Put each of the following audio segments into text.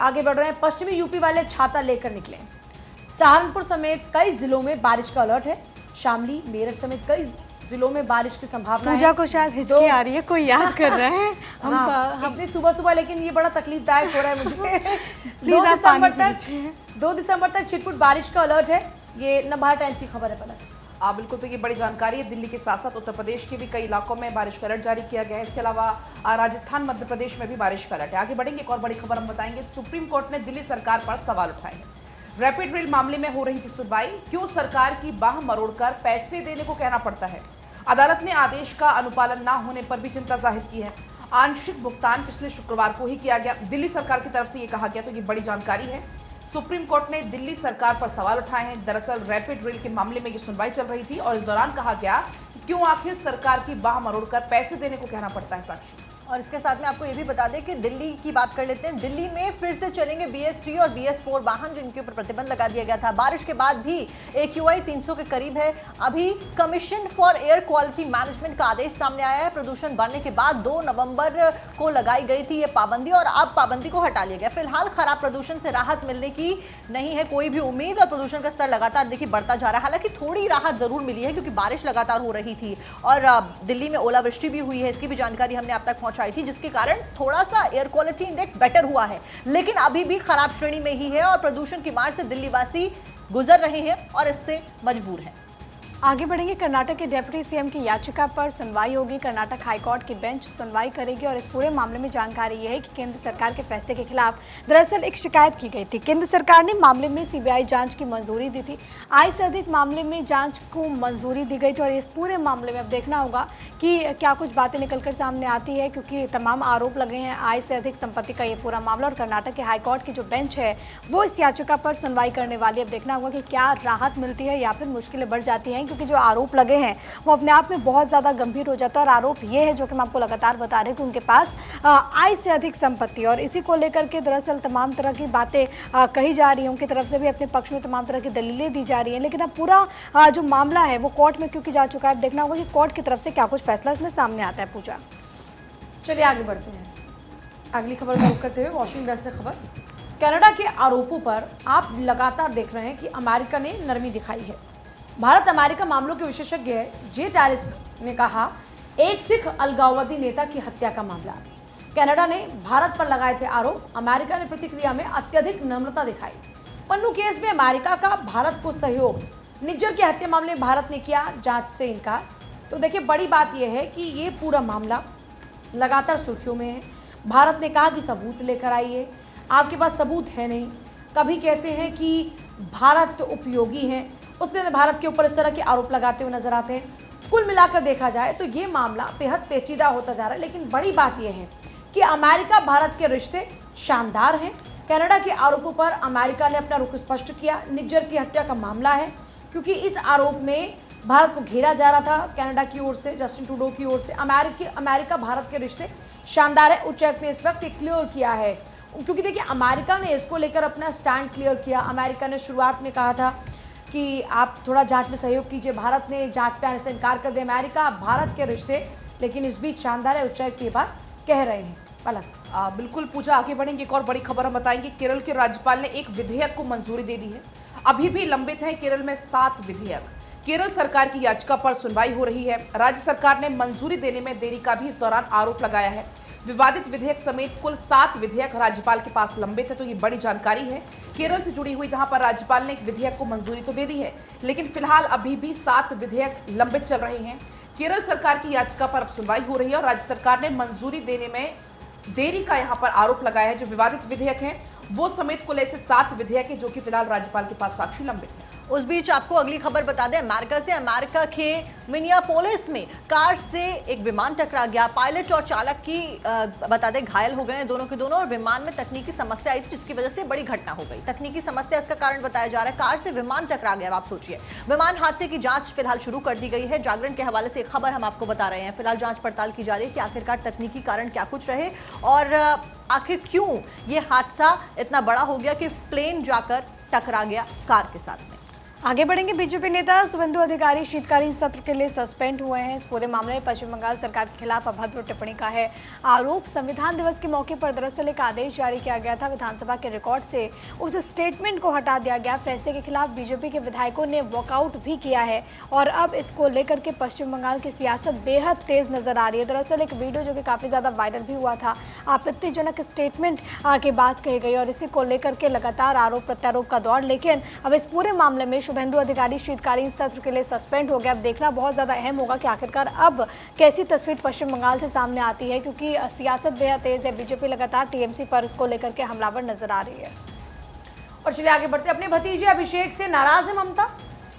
आगे बढ़ रहे हैं। पश्चिमी यूपी वाले छाता लेकर निकले। सहारनपुर समेत कई जिलों में बारिश का अलर्ट है। शामली, मेरठ समेत कई जिलों में बारिश की संभावना है। पूजा को शायद हिचकी आ रही है, कोई याद कर रहा है। हम अपनी सुबह सुबह, लेकिन ये बड़ा तकलीफदायक हो रहा है मुझे। प्लीज आप पानी पीजिए। 2 दिसंबर तक छिटपुट बारिश का अलर्ट है। ये नवभारत टाइम्स की खबर है। पलक, बिल्कुल, तो ये बड़ी जानकारी है। दिल्ली के साथ साथ उत्तर प्रदेश के भी कई इलाकों में बारिश का अलर्ट जारी किया गया है। इसके अलावा राजस्थान, मध्य प्रदेश में भी बारिश का अलर्ट है। आगे बढ़ेंगे, एक और बड़ी खबर हम बताएंगे। सुप्रीम कोर्ट ने दिल्ली सरकार पर सवाल उठाए हैं। रैपिड रेल मामले में हो रही थी सुनवाई, क्यों सरकार की बाह मरोड़कर पैसे देने को कहना पड़ता है। अदालत ने आदेश का अनुपालन न होने पर भी चिंता जाहिर की है। आंशिक भुगतान पिछले शुक्रवार को ही किया गया। दिल्ली सरकार की तरफ से ये कहा गया, तो ये बड़ी जानकारी है। सुप्रीम कोर्ट ने दिल्ली सरकार पर सवाल उठाए हैं। दरअसल रैपिड रेल के मामले में ये सुनवाई चल रही थी और इस दौरान कहा गया कि क्यों आखिर सरकार की बाह मरोड़कर पैसे देने को कहना पड़ता है। साक्षी, और इसके साथ में आपको ये भी बता दें कि दिल्ली की बात कर लेते हैं। दिल्ली में फिर से चलेंगे BS3 और BS4 वाहन, जिनके ऊपर प्रतिबंध लगा दिया गया था। बारिश के बाद भी AQI 300 के करीब है। अभी commission for air quality management का आदेश सामने आया है। प्रदूषण बढ़ने के बाद 2 नवंबर को लगाई गई थी ये पाबंदी, और अब पाबंदी को हटा लिया गया। फिलहाल खराब प्रदूषण से राहत मिलने की नहीं है कोई भी उम्मीद, और प्रदूषण का स्तर लगातार देखिए बढ़ता जा रहा है। हालांकि थोड़ी राहत जरूर मिली है, क्योंकि बारिश लगातार हो रही थी और दिल्ली में ओलावृष्टि भी हुई है। इसकी भी जानकारी हमने आप तक पहुंचाई थी, जिसके कारण थोड़ा सा एयर क्वालिटी इंडेक्स बेटर हुआ है, लेकिन अभी भी खराब श्रेणी में ही है और प्रदूषण की मार से दिल्ली वासी गुजर रहे हैं और इससे मजबूर हैं। आगे बढ़ेंगे। कर्नाटक के डिप्टी सीएम की याचिका पर सुनवाई होगी। कर्नाटक हाईकोर्ट की बेंच सुनवाई करेगी और इस पूरे मामले में जानकारी यह है कि केंद्र सरकार के फैसले के खिलाफ दरअसल एक शिकायत की गई थी। केंद्र सरकार ने मामले में CBI जांच की मंजूरी दी थी। आय से अधिक मामले में जांच को मंजूरी दी गई थी और इस पूरे मामले में अब देखना होगा कि क्या कुछ बातें निकलकर सामने आती है, क्योंकि तमाम आरोप लगे हैं आय से अधिक संपत्ति का ये पूरा मामला। और कर्नाटक के हाईकोर्ट की जो बेंच है वो इस याचिका पर सुनवाई करने वाली। अब देखना होगा कि क्या राहत मिलती है या फिर मुश्किलें बढ़ जाती हैं, क्योंकि जो आरोप लगे हैं वो अपने आप में बहुत ज़्यादा गंभीर हो जाता है। और आरोप ये है, जो कि मैं आपको लगातार बता रही हूँ, कि उनके पास आय से अधिक संपत्ति, और इसी को लेकर के दरअसल तमाम तरह की बातें कही जा रही हैं। उनकी तरफ से भी अपने पक्ष में तमाम तरह की दलीलें दी जा रही हैं। लेकिन अब पूरा जो मामला है वो कोर्ट में क्योंकि जा चुका है, अब देखना होगा कि कोर्ट की तरफ से क्या कुछ फैसला इसमें सामने आता है। पूजा, चलिए आगे बढ़ते हैं। अगली खबर का रुख करते हुए वाशिंगटन से खबर। कनाडा के आरोपों पर आप लगातार देख रहे हैं कि अमेरिका ने नरमी दिखाई है। भारत अमेरिका मामलों के विशेषज्ञ जे चार्ल्स ने कहा, एक सिख अलगाववादी नेता की हत्या का मामला। कनाडा ने भारत पर लगाए थे आरोप। अमेरिका ने प्रतिक्रिया में अत्यधिक नम्रता दिखाई। पन्नू केस में अमेरिका का भारत को सहयोग। निज्जर की हत्या मामले में भारत ने किया जांच से इनकार। तो देखिए, बड़ी बात यह है कि ये पूरा मामला लगातार सुर्खियों में है। भारत ने कहा कि सबूत लेकर आइए, आपके पास सबूत है नहीं। कभी कहते हैं कि भारत उपयोगी है, उसके बाद भारत के ऊपर इस तरह के आरोप लगाते हुए नजर आते हैं। कुल मिलाकर देखा जाए तो ये मामला बेहद पेचीदा होता जा रहा है। लेकिन बड़ी बात यह है कि अमेरिका भारत के रिश्ते शानदार हैं। कनाडा के आरोपों पर अमेरिका ने अपना रुख स्पष्ट किया। निज्जर की हत्या का मामला है, क्योंकि इस आरोप में भारत को घेरा जा रहा था कनाडा की ओर से, जस्टिन ट्रूडो की ओर से। अमेरिका भारत के रिश्ते शानदार है। उच्चायुक्त ने इस वक्त क्लियर किया है, क्योंकि देखिए अमेरिका ने इसको लेकर अपना स्टैंड क्लियर किया। अमेरिका ने शुरुआत में कहा था कि आप थोड़ा जांच में सहयोग कीजिए, भारत ने जांच पे आने से इनकार कर दिया। अमेरिका भारत के रिश्ते, लेकिन इस बीच शानदार है, उच्चायुक्त ये बात कह रहे हैं। पलक, बिल्कुल पूजा, आगे बढ़ेंगे। एक और बड़ी खबर हम बताएंगे। केरल के राज्यपाल ने एक विधेयक को मंजूरी दे दी है। अभी भी लंबित है केरल में 7 विधेयक। केरल सरकार की याचिका पर सुनवाई हो रही है। राज्य सरकार ने मंजूरी देने में देरी का भी इस दौरान आरोप लगाया है। विवादित विधेयक समेत कुल 7 विधेयक राज्यपाल के पास लंबित है। तो ये बड़ी जानकारी है केरल से जुड़ी हुई, जहां पर राज्यपाल ने एक विधेयक को मंजूरी तो दे दी है, लेकिन फिलहाल अभी भी 7 विधेयक लंबित चल रहे हैं। केरल सरकार की याचिका पर अब सुनवाई हो रही है और राज्य सरकार ने मंजूरी देने में देरी का यहां पर आरोप लगाया है। जो विवादित विधेयक हैं वो समेत कुल ऐसे 7 विधेयक हैं जो कि फिलहाल राज्यपाल के पास साक्षी लंबित है। उस बीच आपको अगली खबर बता दें, अमेरिका से। अमेरिका के मिनियापोलिस में कार से एक विमान टकरा गया। पायलट और चालक की बता दें घायल हो गए हैं दोनों के दोनों, और विमान में तकनीकी समस्या आई थी, जिसकी वजह से बड़ी घटना हो गई। तकनीकी समस्या इसका कारण बताया जा रहा है। कार से विमान टकरा गया। आप सोचिए, विमान हादसे की जांच फिलहाल शुरू कर दी गई है। जागरण के हवाले से एक खबर हम आपको बता रहे हैं। फिलहाल जांच पड़ताल की जा रही है कि आखिरकार तकनीकी कारण क्या कुछ रहे और आखिर क्यों ये हादसा इतना बड़ा हो गया कि प्लेन जाकर टकरा गया कार के साथ में। आगे बढ़ेंगे। बीजेपी नेता शुभेंदु अधिकारी शीतकालीन सत्र के लिए सस्पेंड हुए हैं। इस पूरे मामले में पश्चिम बंगाल सरकार के खिलाफ अभद्र टिप्पणी का है आरोप। संविधान दिवस के मौके पर दरअसल एक आदेश जारी किया गया था, विधानसभा के रिकॉर्ड से उस स्टेटमेंट को हटा दिया गया। फैसले के खिलाफ बीजेपी के विधायकों ने वॉकआउट भी किया है और अब इसको लेकर के पश्चिम बंगाल की सियासत बेहद तेज नजर आ रही है। दरअसल एक वीडियो जो कि काफी ज्यादा वायरल भी हुआ था, आपत्तिजनक स्टेटमेंट की बात कही गई और इसी को लेकर के लगातार आरोप प्रत्यारोप का दौर। लेकिन अब इस पूरे मामले में शुभेंदु अधिकारी शीतकालीन सत्र के लिए सस्पेंड हो गया। अब देखना बहुत ज्यादा अहम होगा कि आखिरकार अब कैसी तस्वीर पश्चिम बंगाल से सामने आती है, क्योंकि सियासत बेहद तेज है। बीजेपी लगातार टीएमसी पर इसको लेकर के हमलावर नजर आ रही है। और चलिए आगे बढ़ते, अपने भतीजे अभिषेक से नाराज है ममता,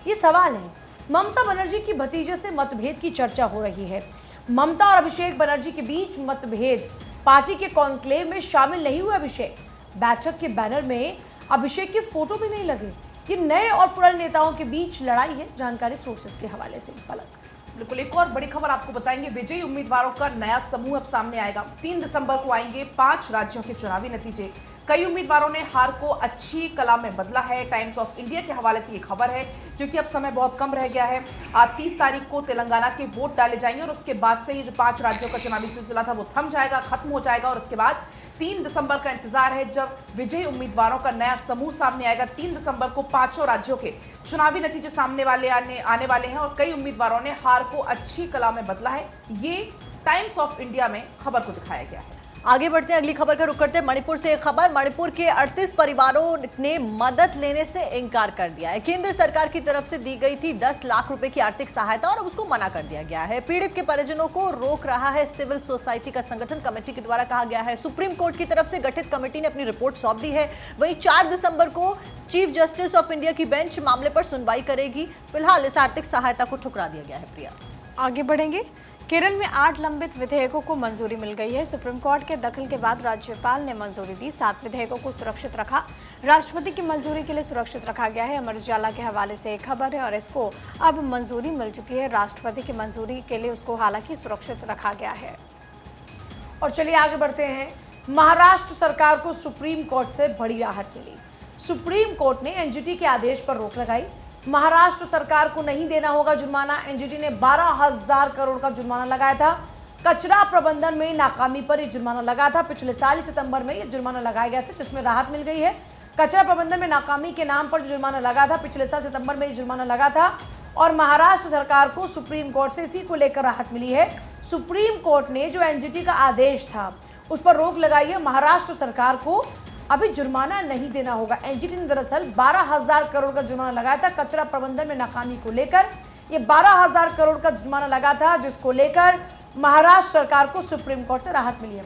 ये सवाल है। ममता बनर्जी की भतीजे से मतभेद की चर्चा हो रही है। ममता और अभिषेक बनर्जी के बीच मतभेद, पार्टी के कॉन्क्लेव में शामिल नहीं हुए अभिषेक। बैठक के बैनर में अभिषेक की फोटो भी नहीं लगे। ये नए और पुराने नेताओं के बीच लड़ाई है, जानकारी सोर्सेस के हवाले से। पलक बिल्कुल, एक और बड़ी खबर आपको बताएंगे। विजयी उम्मीदवारों का नया समूह अब सामने आएगा। 3 दिसंबर को आएंगे 5 राज्यों के चुनावी नतीजे। कई उम्मीदवारों ने हार को अच्छी कला में बदला है। टाइम्स ऑफ इंडिया के हवाले से ये खबर है, क्योंकि अब समय बहुत कम रह गया है। 30 तारीख को तेलंगाना के वोट डाले जाएंगे और उसके बाद से ये जो 5 राज्यों का चुनावी सिलसिला था वो थम जाएगा, खत्म हो जाएगा। और उसके बाद 3 दिसंबर का इंतजार है, जब विजयी उम्मीदवारों का नया समूह सामने आएगा। 3 दिसंबर को 5 राज्यों के चुनावी नतीजे सामने आने वाले हैं और कई उम्मीदवारों ने हार को अच्छी कला में बदला है। ये टाइम्स ऑफ इंडिया में खबर को दिखाया गया है। आगे बढ़ते हैं, अगली खबर का रुख करते हैं। मणिपुर से एक खबर, मणिपुर के 38 परिवारों ने मदद लेने से इनकार कर दिया है। केंद्र सरकार की तरफ से दी गई थी 10 लाख रुपए की आर्थिक सहायता और अब उसको मना कर दिया गया है। पीड़ित के परिजनों को रोक रहा है सिविल सोसाइटी का संगठन, कमेटी के द्वारा कहा गया है। सुप्रीम कोर्ट की तरफ से गठित कमेटी ने अपनी रिपोर्ट सौंप दी है। वहीं 4 दिसंबर को चीफ जस्टिस ऑफ इंडिया की बेंच मामले पर सुनवाई करेगी। फिलहाल इस आर्थिक सहायता को ठुकरा दिया गया है। प्रिया, आगे बढ़ेंगे। केरल में 8 लंबित विधेयकों को मंजूरी मिल गई है। सुप्रीम कोर्ट के दखल के बाद राज्यपाल ने मंजूरी दी। 7 विधेयकों को सुरक्षित रखा, राष्ट्रपति की मंजूरी के लिए सुरक्षित रखा गया है। अमर उजाला के हवाले से एक खबर है और इसको अब मंजूरी मिल चुकी है। राष्ट्रपति की मंजूरी के लिए उसको हालांकि सुरक्षित रखा गया है। और चलिए आगे बढ़ते हैं। महाराष्ट्र सरकार को सुप्रीम कोर्ट से बड़ी राहत मिली। सुप्रीम कोर्ट ने एनजीटी के आदेश पर रोक लगाई। महाराष्ट्र सरकार को नहीं देना होगा जुर्माना। एनजीटी ने 12,000 करोड़ का जुर्माना लगाया था। कचरा प्रबंधन में नाकामी पर यह जुर्माना लगा था। पिछले साल सितंबर में यह जुर्माना लगाया गया था, जिसमें राहत मिल गई है। कचरा प्रबंधन में नाकामी के नाम पर जुर्माना लगा था, पिछले साल सितंबर में यह जुर्माना लगा था और महाराष्ट्र सरकार को सुप्रीम कोर्ट से इसी को लेकर राहत मिली है। सुप्रीम कोर्ट ने जो एनजीटी का आदेश था उस पर रोक लगाई है। महाराष्ट्र सरकार को अभी जुर्माना नहीं देना होगा। एनजीटी ने दरअसल 12,000 करोड़ का जुर्माना लगाया था कचरा प्रबंधन में नाकामी को लेकर। ये 12,000 करोड़ का जुर्माना लगा था, जिसको लेकर महाराष्ट्र सरकार को सुप्रीम कोर्ट से राहत मिली है।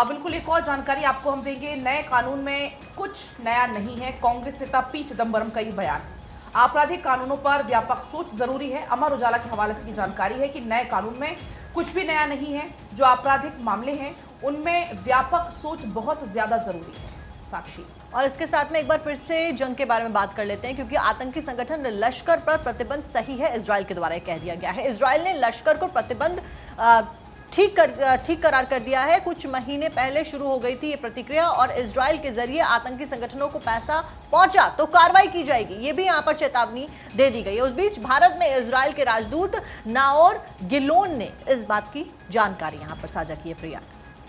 बिल्कुल, एक और जानकारी आपको हम देंगे। नए कानून में कुछ नया नहीं है, कांग्रेस नेता पी चिदम्बरम का ये बयान। आपराधिक कानूनों पर व्यापक सोच जरूरी है। अमर उजाला के हवाले से की जानकारी है कि नए कानून में कुछ भी नया नहीं है। जो आपराधिक मामले हैं उनमें व्यापक सोच बहुत ज्यादा जरूरी है। साक्षी, और इसके साथ में एक बार फिर से जंग के बारे में बात कर लेते हैं, क्योंकि आतंकी संगठन लश्कर पर प्रतिबंध सही है, इजराइल के द्वारा कह दिया गया है। इजराइल ने लश्कर को प्रतिबंध ठीक करार कर दिया है। कुछ महीने पहले शुरू हो गई थी ये प्रतिक्रिया और इजराइल के जरिए आतंकी संगठनों को पैसा पहुंचा तो कार्रवाई की जाएगी, ये भी यहां पर चेतावनी दे दी गई है। उस बीच भारत में इजराइल के राजदूत नाओर गिलोन ने इस बात की जानकारी यहां पर साझा की है। प्रिया,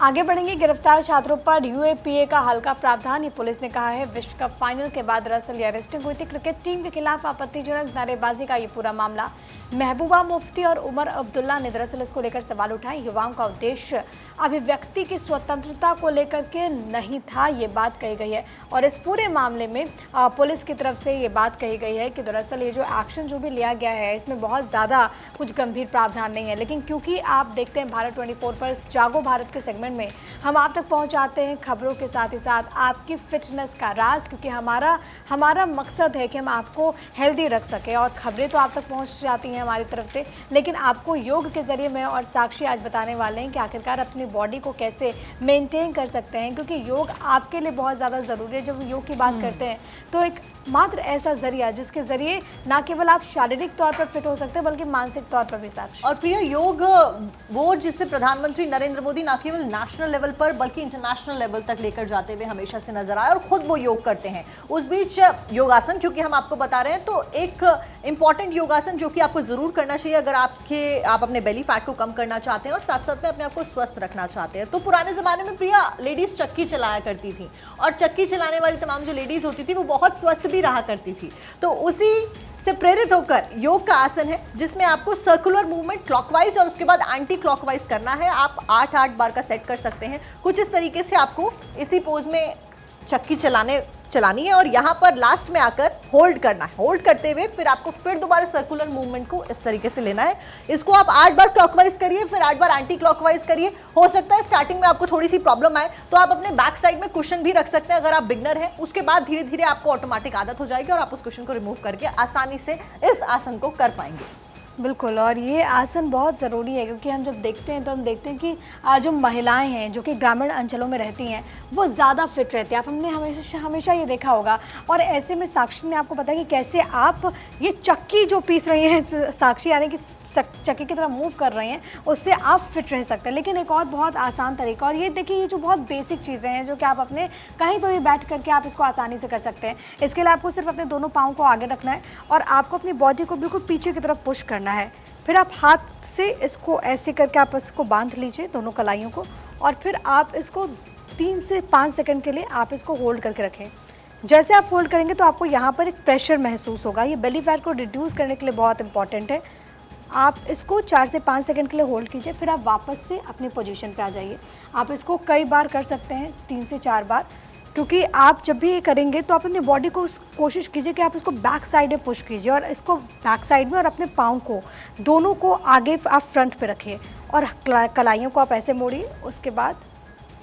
आगे बढ़ेंगे। गिरफ्तार छात्रों पर यूएपीए का हल्का प्रावधान, ये पुलिस ने कहा है। विश्व कप फाइनल के बाद दरअसल ये अरेस्टिंग हुई थी। क्रिकेट टीम के खिलाफ आपत्तिजनक नारेबाजी का ये पूरा मामला। महबूबा मुफ्ती और उमर अब्दुल्ला ने दरअसल इसको लेकर सवाल उठाए। युवाओं का उद्देश्य अभिव्यक्ति की स्वतंत्रता को लेकर के नहीं था, ये बात कही गई है। और इस पूरे मामले में पुलिस की तरफ से ये बात कही गई है कि दरअसल ये जो एक्शन जो भी लिया गया है इसमें बहुत ज़्यादा कुछ गंभीर प्रावधान नहीं है। लेकिन क्योंकि आप देखते हैं भारत 24 पर जागो भारत के सेगमेंट में हम आप तक पहुंचाते हैं खबरों के साथ ही साथ आपकी फिटनेस का राज, क्योंकि हमारा मकसद है कि हम आपको हेल्दी रख सकें और खबरें तो आप तक पहुंच जाती हैं हमारी तरफ से, लेकिन आपको योग के जरिए मैं और साक्षी आज बताने वाले हैं कि आखिरकार अपनी बॉडी को कैसे मेंटेन कर सकते हैं, क्योंकि योग आपके लिए बहुत ज़्यादा ज़रूरी है। जब योग की बात करते हैं तो एक मात्र ऐसा जरिया जिसके जरिए ना केवल आप शारीरिक तौर पर फिट हो सकते हैं बल्कि मानसिक तौर पर भी। साक्षी, और प्रिय, योग वो जिससे प्रधानमंत्री नरेंद्र मोदी ना केवल नेशनल लेवल पर बल्कि इंटरनेशनल लेवल तक लेकर जाते हुए हमेशा से नजर आए और खुद वो योग करते हैं। उस बीच योगासन, क्योंकि हम आपको बता रहे हैं, तो एक इंपॉर्टेंट योगासन जो कि आपको जरूर करना चाहिए अगर आप अपने बेली फैट को कम करना चाहते हैं और साथ साथ में अपने आप को स्वस्थ रखना चाहते हैं। तो पुराने जमाने में प्रिया, लेडीज चक्की चलाया करती थी और चक्की चलाने वाली तमाम जो लेडीज होती थी वो बहुत स्वस्थ भी रहा करती थी। तो उसी से प्रेरित होकर योग का आसन है जिसमें आपको सर्कुलर मूवमेंट क्लॉकवाइज और उसके बाद एंटी क्लॉकवाइज करना है। आप 8-8 बार का सेट कर सकते हैं। कुछ इस तरीके से आपको इसी पोज में चक्की चलानी है और यहाँ पर लास्ट में आकर होल्ड करना है। होल्ड करते हुए फिर आपको फिर दोबारा सर्कुलर मूवमेंट को इस तरीके से लेना है। इसको आप 8 बार क्लॉकवाइज करिए, फिर 8 बार एंटी क्लॉकवाइज करिए। हो सकता है स्टार्टिंग में आपको थोड़ी सी प्रॉब्लम आए तो आप अपने बैक साइड में कुशन भी रख सकते हैं अगर आप बिगनर हैं। उसके बाद धीरे धीरे आपको ऑटोमेटिक आदत हो जाएगी और आप उस कुशन को रिमूव करके आसानी से इस आसन को कर पाएंगे। बिल्कुल, और ये आसन बहुत ज़रूरी है क्योंकि हम जब देखते हैं तो हम देखते हैं कि जो महिलाएं हैं जो कि ग्रामीण अंचलों में रहती हैं वो ज़्यादा फिट रहती हैं। आप हमने हमेशा ये देखा होगा। और ऐसे में साक्षी ने आपको पता है कि कैसे आप ये चक्की जो पीस रही हैं, साक्षी यानी कि चक्की की तरह मूव कर रहे हैं, उससे आप फिट रह सकते हैं। लेकिन एक और बहुत आसान तरीका, और ये देखिए ये जो बहुत बेसिक चीज़ें हैं जो कि आप अपने कहीं पर भी बैठ करके आप इसको आसानी से कर सकते हैं। इसके लिए आपको सिर्फ अपने दोनों पाँव को आगे रखना है और आपको अपनी बॉडी को बिल्कुल पीछे की तरफ पुश करना है। फिर आप हाथ से इसको ऐसे करके आप इसको बांध लीजिए दोनों कलाइयों को, और फिर आप इसको 3 से 5 सेकंड के लिए आप इसको होल्ड करके रखें। जैसे आप होल्ड करेंगे तो आपको यहाँ पर एक प्रेशर महसूस होगा। ये बेली फैट को रिड्यूस करने के लिए बहुत इंपॉर्टेंट है। आप इसको 4 से 5 सेकंड के लिए होल्ड कीजिए, फिर आप वापस से अपनी पोजीशन पे आ जाइए। आप इसको कई बार कर सकते हैं, 3 से 4 बार, क्योंकि आप जब भी ये करेंगे तो आप अपने बॉडी को कोशिश कीजिए कि आप इसको बैक साइड में पुश कीजिए और इसको बैक साइड में, और अपने पाँव को दोनों को आगे आप फ्रंट पे रखिए और कलाइयों को आप ऐसे मोड़िए। उसके बाद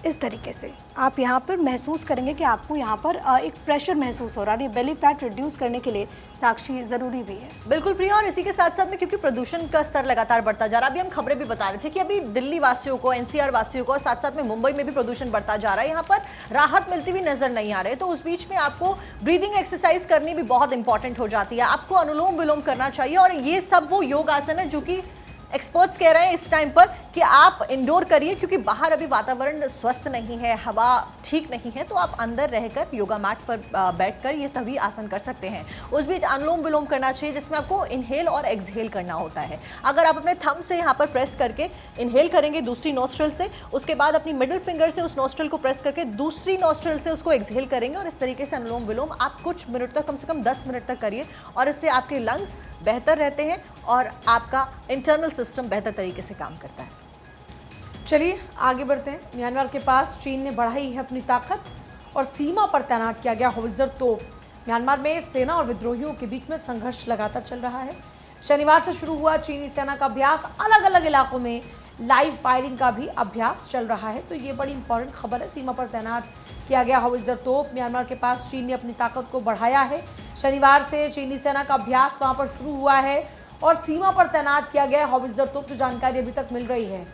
इस तरीके से आप यहाँ पर महसूस करेंगे कि आपको यहाँ पर एक प्रेशर महसूस हो रहा है। ये बेली फैट रिड्यूस करने के लिए साक्षी ज़रूरी भी है। बिल्कुल प्रिया, और इसी के साथ साथ में क्योंकि प्रदूषण का स्तर लगातार बढ़ता जा रहा है, अभी हम खबरें भी बता रहे थे कि अभी दिल्ली वासियों को, एनसीआर वासियों को और साथ साथ में मुंबई में भी प्रदूषण बढ़ता जा रहा है। यहाँ पर राहत मिलती हुई नजर नहीं आ रही। तो उस बीच में आपको ब्रीदिंग एक्सरसाइज करनी भी बहुत इंपॉर्टेंट हो जाती है। आपको अनुलोम विलोम करना चाहिए और ये सब वो योग आसन है जो कि एक्सपर्ट्स कह रहे हैं इस टाइम पर कि आप इंडोर करिए, क्योंकि बाहर अभी वातावरण स्वस्थ नहीं है, हवा ठीक नहीं है। तो आप अंदर रहकर योगा मैट पर बैठकर ये सभी आसन कर सकते हैं। उस बीच अनुलोम विलोम करना चाहिए जिसमें आपको इनहेल और एक्सहेल करना होता है। अगर आप अपने थंब से यहाँ पर प्रेस करके इनहेल करेंगे दूसरी नोस्ट्रल से, उसके बाद अपनी मिडिल फिंगर से उस नोस्ट्रल को प्रेस करके दूसरी नोस्ट्रल से उसको एक्सहेल करेंगे और इस तरीके से अनुलोम विलोम आप कुछ मिनट तक, कम से कम 10 मिनट तक करिए और इससे आपके लंग्स बेहतर रहते हैं और आपका इंटरनल सिस्टम बेहतर तरीके से काम करता है। चलिए आगे बढ़ते हैं। म्यांमार के पास चीन ने बढ़ाई है अपनी ताकत और सीमा पर तैनात किया गया होवित्जर तोप। म्यांमार में सेना और विद्रोहियों के बीच में संघर्ष लगातार चल रहा है। शनिवार से शुरू हुआ चीनी सेना का अभ्यास, अलग अलग इलाकों में लाइव फायरिंग का भी अभ्यास चल रहा है। तो ये बड़ी इंपॉर्टेंट खबर है। सीमा पर तैनात किया गया होवित्जर तोप। म्यांमार के पास चीन ने अपनी ताकत को बढ़ाया है। शनिवार से चीनी सेना का अभ्यास वहां पर शुरू हुआ है और सीमा पर तैनात किया गया होवित्जर तोप, जो जानकारी अभी तक मिल रही है